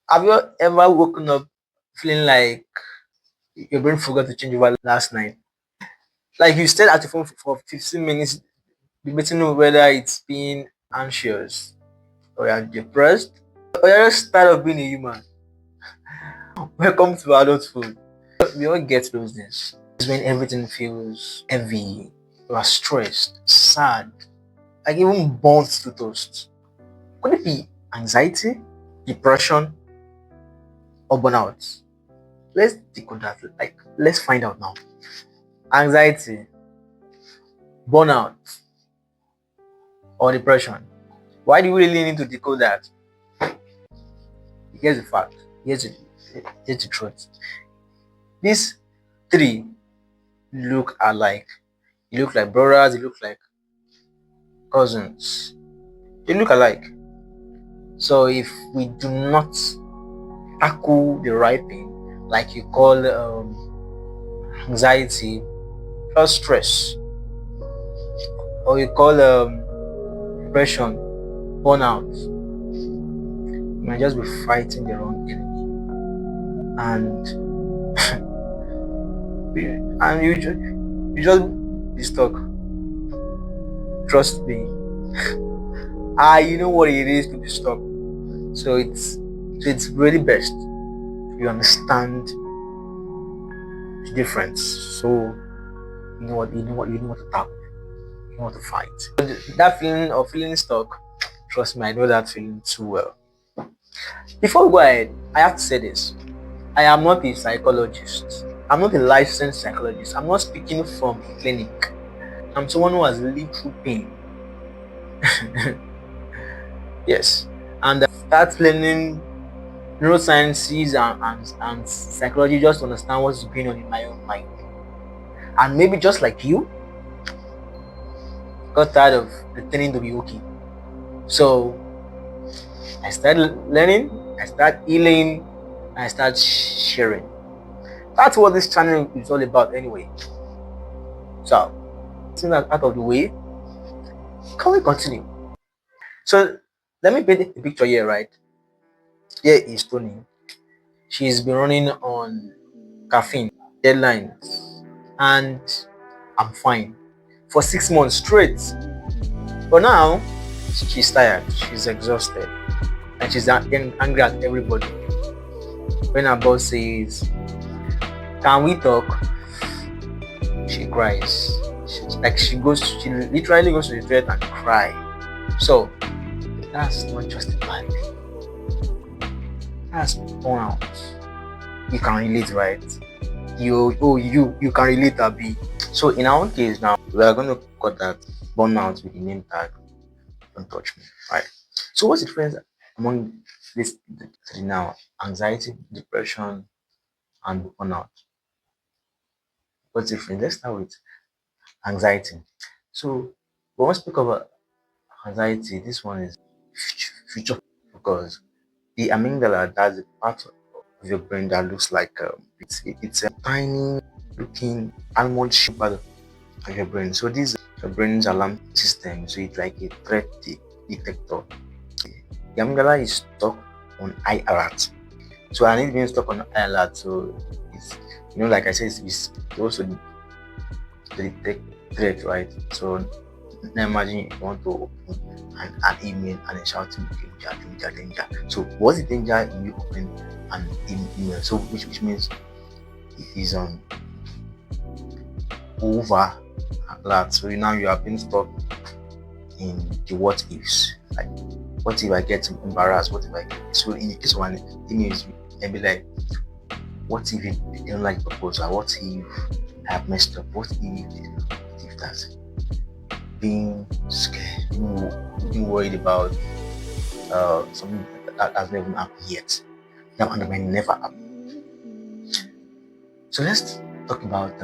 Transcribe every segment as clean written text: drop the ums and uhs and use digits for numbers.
Have you ever woken up feeling like your brain forgot to change over last night? Like you stayed at your phone for 15 minutes debating on whether it's being anxious or you're depressed or you're just tired of being a human. Welcome to adulthood. We all get those days. It's when everything feels heavy, you are stressed, sad, like even burnt to toast. Could it be anxiety, depression, or burnout? Let's decode that. Like, let's find out now. Anxiety, burnout, or depression. Why do we really need to decode that? Here's the fact. Here's the truth. These three look alike. They look like brothers. They look like cousins. They look alike. So if we do not tackle the right thing, like you call anxiety plus stress, or you call depression burnout, you might just be fighting the wrong enemy, and you just be stuck. Trust me. You know what it is to be stuck. So it's really best you understand the difference. So you know what to tackle, you know what to fight. That feeling of feeling stuck, trust me, I know that feeling too well. Before we go ahead, I have to say this. I am not a psychologist. I'm not a licensed psychologist. I'm not speaking from a clinic. I'm someone who has lived through pain. Yes. And I start learning neurosciences and psychology just to understand what's going on in my own mind. And maybe just like you, got tired of pretending to be okay. So I started learning, I started healing, and I started sharing. That's what this channel is all about anyway. So, seeing that out of the way, can we continue? So let me paint a picture here, right? Here is Tomi. She's been running on caffeine, deadlines, and I'm fine for 6 months straight. But now she's tired, she's exhausted, and she's getting angry at everybody. When her boss says, "Can we talk?" she cries. She literally goes to the toilet and cry. So that's not just a bad thing. That's burnout. You can relate, right? You can relate, Abby. So in our case now, we are going to cut that burnout with the name tag. Don't touch me, right? So what's the difference among these three now? Anxiety, depression, and burnout. What's the difference? Let's start with anxiety. So when we speak about anxiety, this one is future because the amygdala, that's a part of your brain that looks like it's a tiny looking almond shaped part of your brain. So this is your brain's alarm system. So it's like a threat detector. The amygdala is stuck on high alert. So and it being stuck on high alert, so it's like I said, it's also detect threat, right? So now imagine you want to open an email and it's shouting danger. So what's the danger in you open an email? So which means it is over alert. So now you have been stuck in the what ifs. Like, what if I get embarrassed? What if I get so in the case of an email, maybe like, what if you don't like the proposal? What if I have messed up? What if that? Being scared, being worried about something that has never happened yet. That might never happen. So let's talk about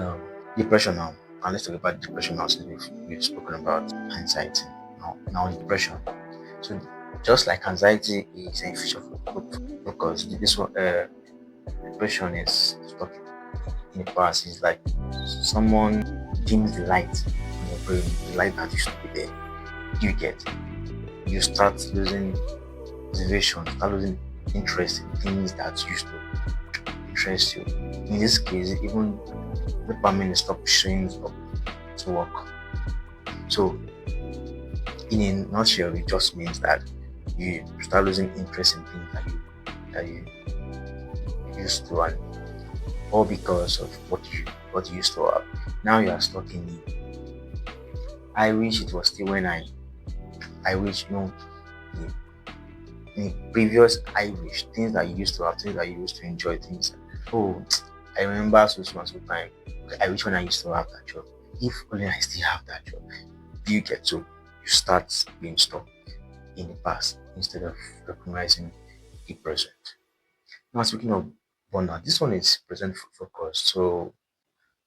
depression now. And let's talk about depression now since we've spoken about anxiety. Now depression. So just like anxiety is a feature for hope, because this one depression is stuck in the past. It's like someone dims the light on your brain, the light that used to be there. You start losing motivation, start losing interest in things that used to interest you. In this case, even dopamine stops showing up to work. So, in a nutshell, it just means that you start losing interest in things that you used to, and all because of what you used to have. Now you are stuck in it. I wish it was still when I wish the, the previous I wish things that you used to have, things that you used to enjoy, things. Oh, I remember so and so time. I wish when I used to have that job. If only I still have that job. You get to you start being stuck in the past instead of recognizing the present. Now speaking of burnout, this one is present focus. So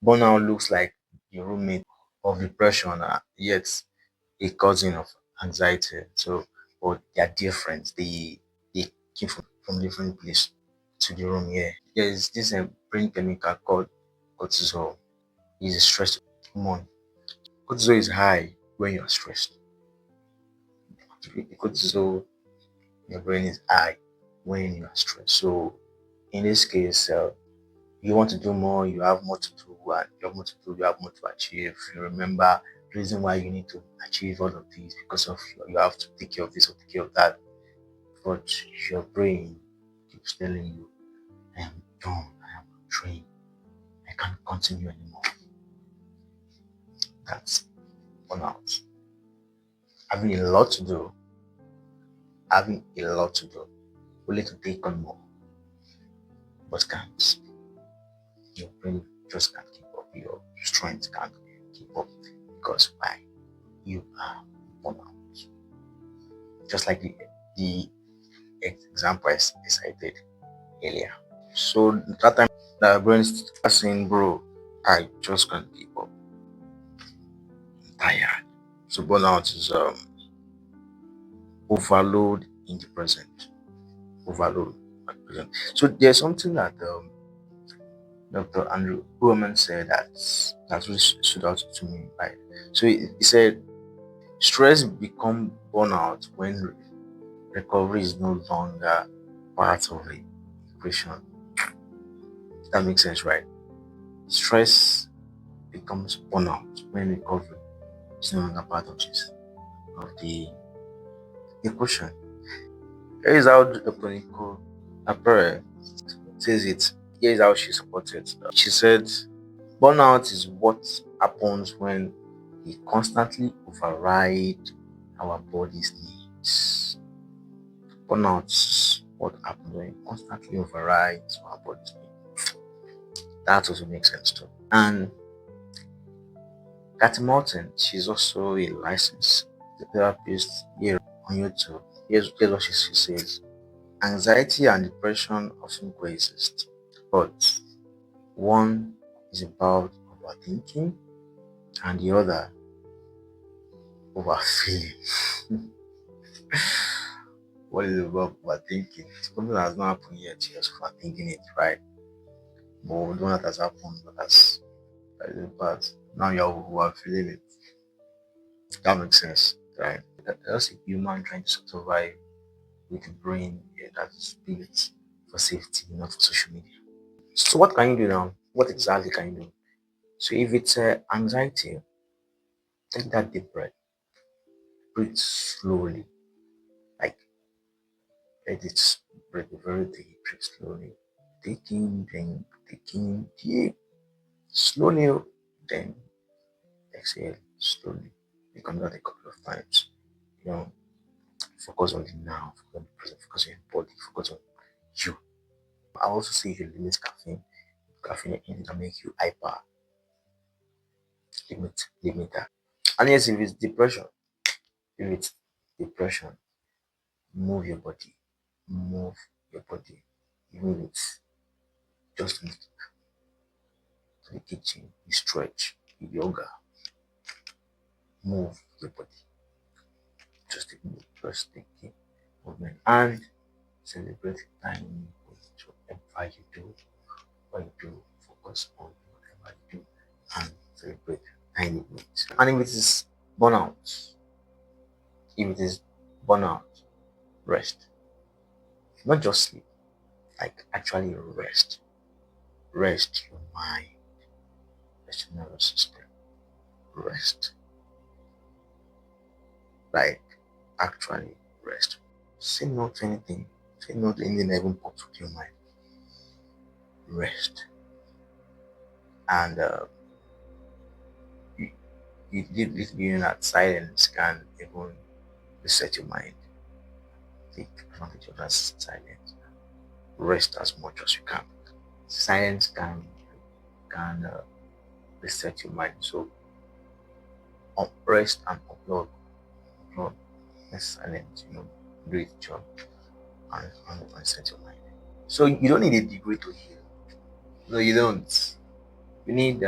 burnout looks like the roommate of depression, yet a cousin of anxiety. So, but they are different. They came from different place to the room here. There is this brain chemical called cortisol. It's a stress hormone. Cortisol is high when you are stressed. The cortisol in your brain is high when you are stressed. So in this case, you want to do more, you have more to do, and you have more to do, you have more to achieve. You remember the reason why you need to achieve all of these because of you have to take care of this or take care of that. But your brain keeps telling you, I am done, I am drained, I can't continue anymore. That's burnout. Having a lot to do, having a lot to do, only to take on more, but can't. Your brain just can't keep up, your strength can't keep up because why? You are burnout. Just like the example I cited earlier. So that time the brain starts saying, bro, I just can't keep up. I'm tired. So burnout is overload in the present. Overload at present. So there's something that Dr. Andrew Huberman said that really stood out to me. Right. So he said stress become burnout when recovery is no longer part of the equation. That makes sense, right? Stress becomes burnout when recovery is no longer part of the equation. Here is how Dr. Nicole LePera says it. Here is how she supports it. She said, burnout is what happens when we constantly override our body's needs. Burnout is what happens when we constantly override our body's needs. That also makes sense too. And Kathy Morton, she's also a licensed therapist here on YouTube. Here's what she says. Anxiety and depression often coexist, but one is about overthinking and the other overfeeling. What is it about overthinking? Something that has not happened yet, you're overthinking it, right? But we know that has happened, but that is the part. Now you're overfeeling it. That makes sense, right? That's a human trying to survive with the brain that is built for safety, not for social media. So what can you do now? What exactly can you do? So if it's anxiety, take that deep breath. Breathe slowly. Like let it breathe very deep, breathe slowly. Take in deep, slowly, then exhale slowly. You can do that a couple of times. You know, focus on the now, focus on the present, focus on your body, focus on you. I also say you limit caffeine. Caffeine can make you hyper. Limit that. And yes, if it's depression, move your body. Move your body. Even if it's just to the kitchen, you stretch, you yoga, move your body. Just take the movement and celebrate time with whatever you do, what you do, focus on whatever you do and celebrate tiny wins. And if it is burnout, if it is burnout, rest. Not just sleep, like actually rest. Rest your mind, rest your nervous system, rest. Like actually rest. Say no to anything. Say no to anything that even pops with your mind. Rest. And this being that silence can even reset your mind. Take advantage of that silence. Rest as much as you can. Silence can reset your mind. So rest and upload, let's silence, do it job and reset your mind. So you don't need a degree to heal. No, you don't. You need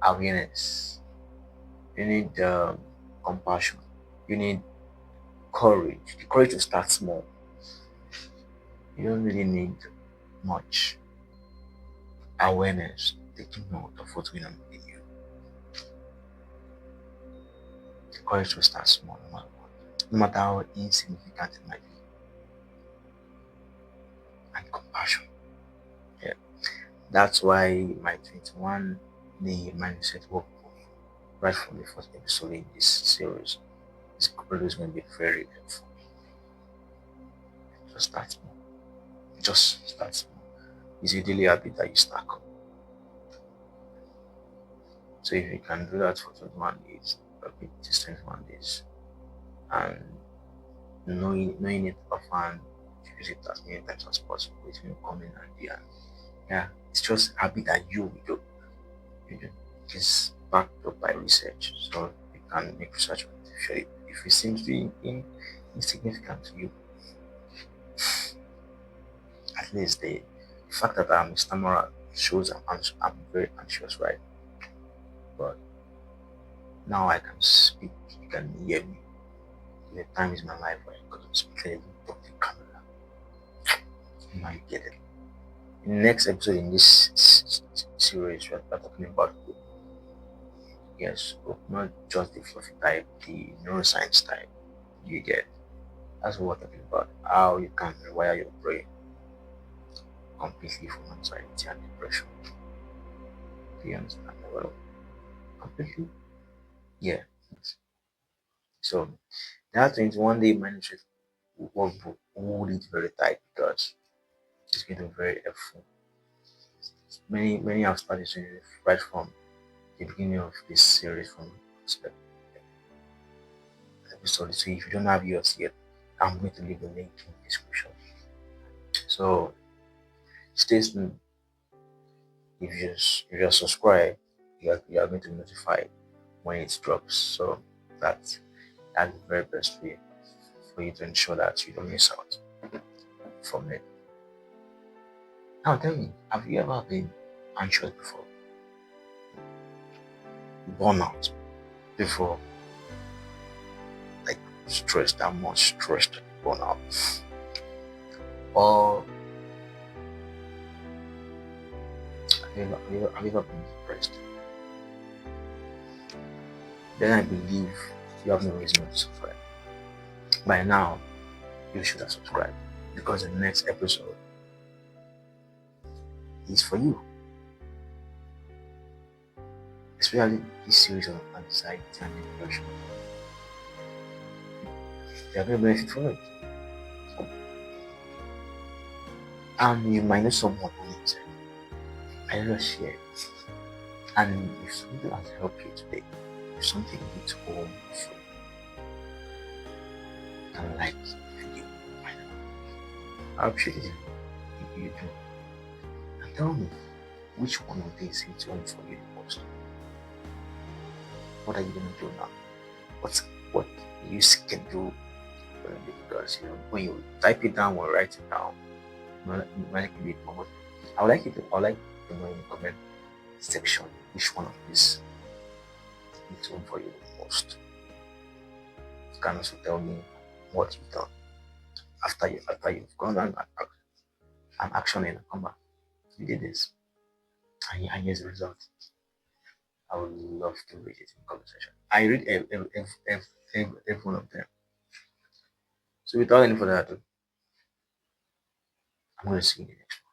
awareness. You need compassion. You need courage. The courage to start small. You don't really need much awareness, taking note of what's going on in you. The courage to start small, no matter what, no matter how insignificant it might be, and compassion. Yeah, that's why my 21-day mindset workbook, right from the first episode in this series, is always going to be very helpful. Just start small. Just start small. It's a daily habit that you stack up. So if you can do that for 21 days, a bit just 21 days, and knowing it often, use it as many times as possible, it will come in handy. And yeah, it's just a habit that you do. It's backed up by research, so you can make research on it. If it seems to be insignificant to you, at least the fact that I'm a stammerer shows I'm very anxious, right? But now I can speak, you can hear me. The time is my life where I couldn't speak, I even talk to the camera. Now you get it. In the next episode in this series, we're talking about hope. Yes, hope, not just the fluffy type, the neuroscience type. You get. That's what we're talking about. How you can rewire your brain completely from anxiety and depression. Do you understand? Well, completely? Yeah. So that 21-day mindset workbook, hold it very tight because it's going to be very helpful. Many have started doing it right from the beginning of this series, from episode. So if you don't have yours yet, I'm going to leave a link in the description. So stay tuned. If you just subscribe, you are going to be notified when it drops. So that's the very best way for you to ensure that you don't miss out from it. Now tell me, have you ever been anxious before? Burnout before? Like stressed, that much stressed, burnout? Or have you ever been depressed? Then I believe you have no reason to subscribe. By now, you should have subscribed because the next episode is for you. Especially this series on anxiety and depression. You are going to benefit from it. And you might know someone who needs it. I just share it. And if something has helped you today, if something hits home for you, you can like the video. I appreciate it if you do. And tell me which one of these hits home for you the most. What are you gonna do now? What you can do? Because when you type it down or write it down, you might be more. I would like to know in the comment section which one of these hits home for you the most. You can also tell me what you've done after you've gone and action and come back. You did this, and here's the result. I would love to read it in conversation. I read every one of them. So without any further ado, I'm going to see you in the next one.